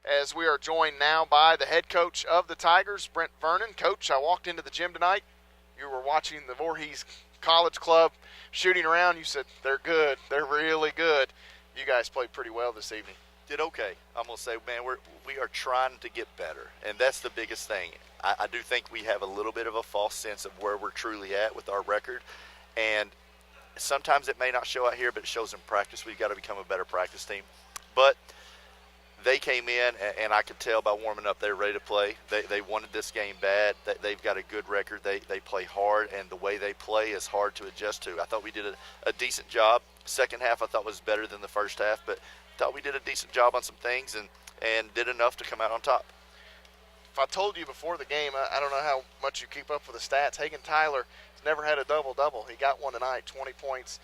as we are joined now by the head coach of the Tigers, Brent Vernon. Coach, I walked into the gym tonight. You were watching the Voorhees College Club shooting around. You said, they're good. They're really good. You guys played pretty well this evening. Did okay. I'm going to say, man, we are trying to get better, and that's the biggest thing. I do think we have a little bit of a false sense of where we're truly at with our record, and sometimes it may not show out here, but it shows in practice. We've got to become a better practice team. But they came in, and I could tell by warming up they're ready to play. They wanted this game bad. They've got a good record. They play hard, and the way they play is hard to adjust to. I thought we did a decent job. Second half I thought was better than the first half, but thought we did a decent job on some things and did enough to come out on top. If I told you before the game, I don't know how much you keep up with the stats. Hagen Tyler has never had a double-double. He got one tonight, 20 points,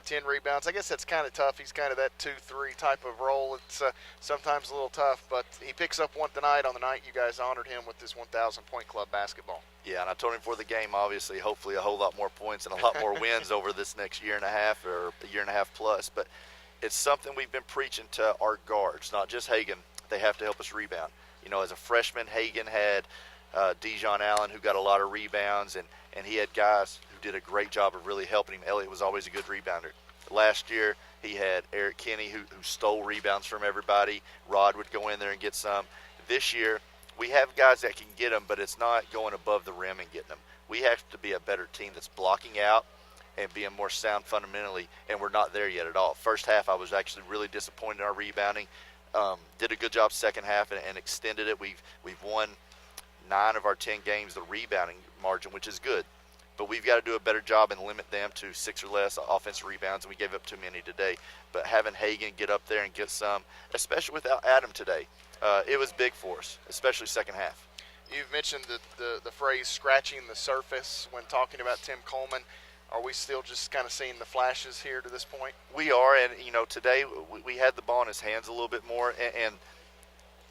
10 rebounds. I guess that's kind of tough. He's kind of that 2-3 type of role. It's sometimes a little tough, but he picks up one tonight on the night you guys honored him with this 1,000-point club basketball. Yeah, and I told him for the game, obviously, hopefully a whole lot more points and a lot more wins over this next year and a half or a year and a half plus. But it's something we've been preaching to our guards, not just Hagen. They have to help us rebound. You know, as a freshman, Hagen had Dijon Allen, who got a lot of rebounds, and he had guys who did a great job of really helping him. Elliott was always a good rebounder. Last year, he had Eric Kinney, who stole rebounds from everybody. Rod would go in there and get some. This year, we have guys that can get them, but it's not going above the rim and getting them. We have to be a better team that's blocking out and being more sound fundamentally, and we're not there yet at all. First half, I was actually really disappointed in our rebounding. Did a good job second half and extended it. We've won 9 of our 10 games, the rebounding margin, which is good. But we've got to do a better job and limit them to 6 or less offensive rebounds, and we gave up too many today. But having Hagen get up there and get some, especially without Adam today, it was big for us, especially second half. You've mentioned the phrase scratching the surface when talking about Tim Coleman. Are we still just kind of seeing the flashes here to this point? We are, and, you know, today we had the ball in his hands a little bit more, and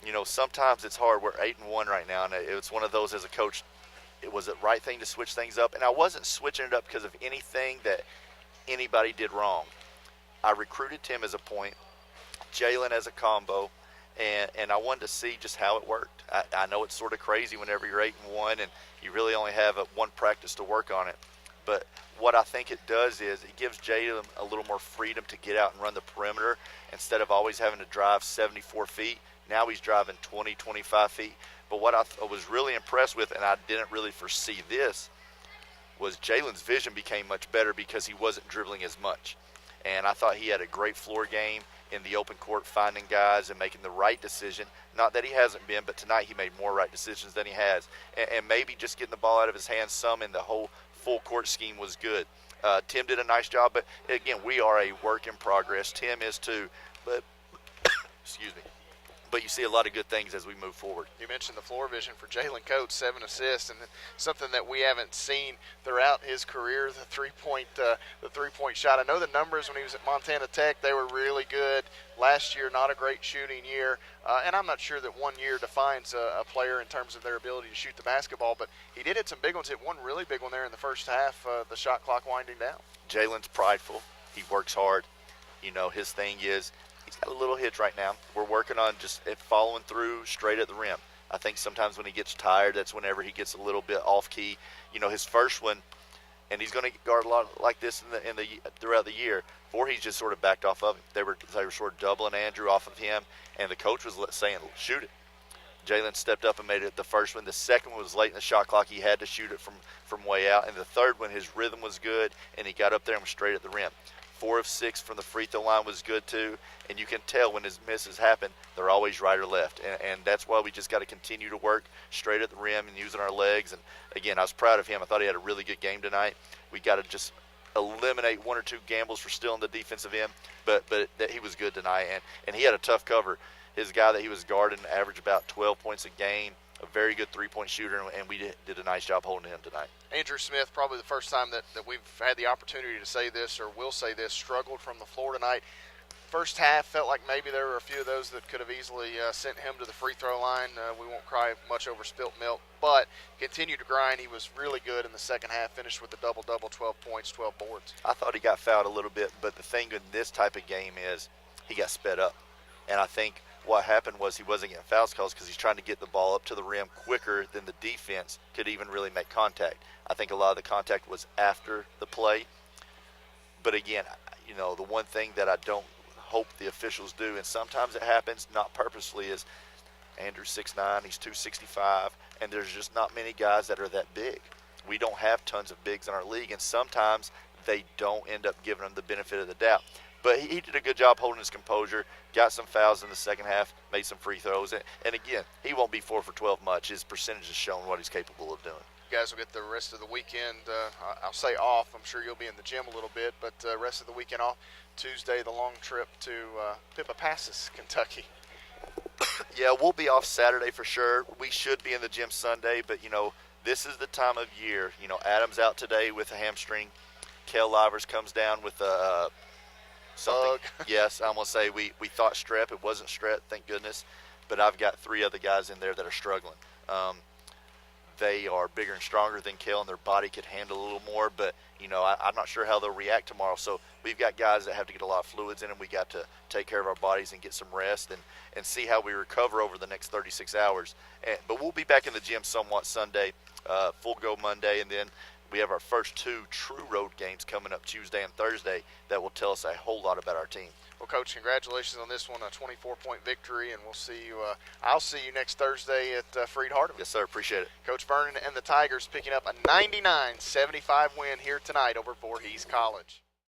you know, sometimes it's hard. We're 8-1 right now, and it's one of those as a coach, it was the right thing to switch things up, and I wasn't switching it up because of anything that anybody did wrong. I recruited Tim as a point, Jalen as a combo, and I wanted to see just how it worked. I know it's sort of crazy whenever you're 8-1 and you really only have one practice to work on it, but what I think it does is it gives Jalen a little more freedom to get out and run the perimeter instead of always having to drive 74 feet. Now he's driving 20, 25 feet. But what I was really impressed with, and I didn't really foresee this, was Jalen's vision became much better because he wasn't dribbling as much. And I thought he had a great floor game in the open court, finding guys and making the right decision. Not that he hasn't been, but tonight he made more right decisions than he has. And maybe just getting the ball out of his hands some in the whole full court scheme was good. Tim did a nice job, but again, we are a work in progress. Tim is too, but excuse me. But you see a lot of good things as we move forward. You mentioned the floor vision for Jalen Coates, 7 assists, and something that we haven't seen throughout his career, the three-point shot. I know the numbers when he was at Montana Tech, they were really good. Last year, not a great shooting year, and I'm not sure that 1 year defines a player in terms of their ability to shoot the basketball, but he did hit some big ones. Hit one really big one there in the first half, the shot clock winding down. Jalen's prideful. He works hard. You know, his thing is, he's got a little hitch right now. We're working on just following through straight at the rim. I think sometimes when he gets tired, that's whenever he gets a little bit off key. You know, his first one, and he's going to guard a lot like this throughout the year. Voorhees just sort of backed off of him. They were sort of doubling Andrew off of him, and the coach was saying, shoot it. Jalen stepped up and made it the first one. The second one was late in the shot clock. He had to shoot it from way out. And the third one, his rhythm was good, and he got up there and was straight at the rim. 4 of 6 from the free throw line was good too, and you can tell when his misses happen, they're always right or left, and that's why we just got to continue to work straight at the rim and using our legs. And again, I was proud of him. I thought he had a really good game tonight. We got to just eliminate 1 or 2 gambles for stealing the defensive end, but that he was good tonight, and he had a tough cover. His guy that he was guarding averaged about 12 points a game, a very good three-point shooter, and we did a nice job holding him tonight. Andrew Smith, probably the first time that we've had the opportunity to say this or will say this, struggled from the floor tonight. First half felt like maybe there were a few of those that could have easily sent him to the free throw line. We won't cry much over spilt milk, but continued to grind. He was really good in the second half, finished with a double-double, 12 points, 12 boards. I thought he got fouled a little bit, but the thing in this type of game is he got sped up. And I think what happened was he wasn't getting foul calls because he's trying to get the ball up to the rim quicker than the defense could even really make contact. I think a lot of the contact was after the play. But again, the one thing that I don't hope the officials do, and sometimes it happens, not purposely, is Andrew's 6'9", he's 265, and there's just not many guys that are that big. We don't have tons of bigs in our league, and sometimes they don't end up giving them the benefit of the doubt. But he did a good job holding his composure, got some fouls in the second half, made some free throws. And again, he won't be 4 for 12 much. His percentage is showing what he's capable of doing. You guys will get the rest of the weekend, I'll say off. I'm sure you'll be in the gym a little bit, but rest of the weekend off. Tuesday, the long trip to Pipapassis, Kentucky. Yeah, we'll be off Saturday for sure. We should be in the gym Sunday, but, this is the time of year. Adam's out today with a hamstring. Kel Livers comes down with a something. Yes, I'm going to say we thought strep. It wasn't strep, thank goodness. But I've got 3 other guys in there that are struggling. They are bigger and stronger than Kel, and their body could handle a little more. But, I'm not sure how they'll react tomorrow. So we've got guys that have to get a lot of fluids in, and we got to take care of our bodies and get some rest and see how we recover over the next 36 hours. But we'll be back in the gym somewhat Sunday, full go Monday, and then we have our first 2 true road games coming up Tuesday and Thursday that will tell us a whole lot about our team. Well, Coach, congratulations on this one, a 24-point victory, and we'll see you. I'll see you next Thursday at Freed Hardeman. Yes, sir. Appreciate it. Coach Vernon and the Tigers picking up a 99-75 win here tonight over Voorhees College.